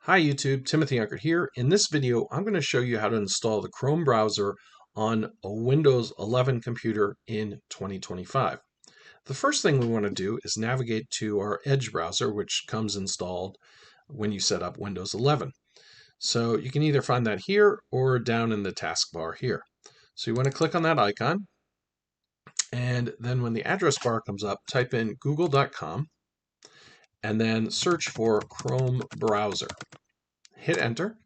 Hi YouTube, Timothy Unkert here. In this video, I'm going to show you how to install the Chrome browser on a Windows 11 computer in 2025. The first thing we want to do is navigate to our Edge browser, which comes installed when you set up Windows 11. So you can either find that here or down in the taskbar here. So you want to click on that icon, and then when the address bar comes up, type in google.com and then search for Chrome browser. Hit enter.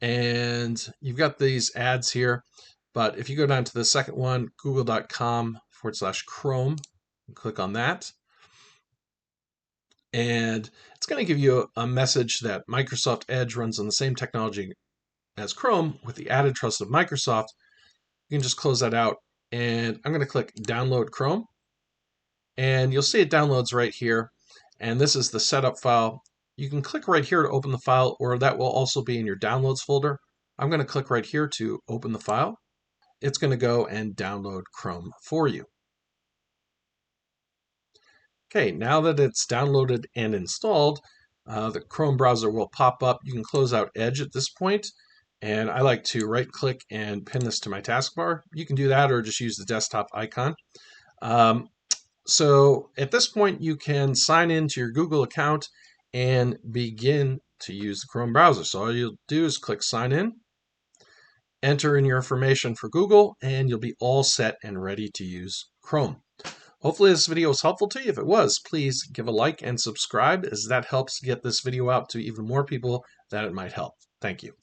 And you've got these ads here, but if you go down to the second one, google.com/Chrome, click on that, and it's going to give you a message that Microsoft Edge runs on the same technology as Chrome with the added trust of Microsoft. You can just close that out, and I'm going to click Download Chrome, and you'll see it downloads right here, and this is the setup file. You can click right here to open the file, or that will also be in your Downloads folder. I'm going to click right here to open the file. It's going to go and download Chrome for you. Okay, now that it's downloaded and installed, the Chrome browser will pop up. You can close out Edge at this point, and I like to right-click and pin this to my taskbar. You can do that or just use the desktop icon. So at this point, you can sign into your Google account and begin to use the Chrome browser. So all you'll do is click Sign In, enter in your information for Google, and you'll be all set and ready to use Chrome. Hopefully this video was helpful to you. If it was, please give a like and subscribe, as that helps get this video out to even more people that it might help. Thank you.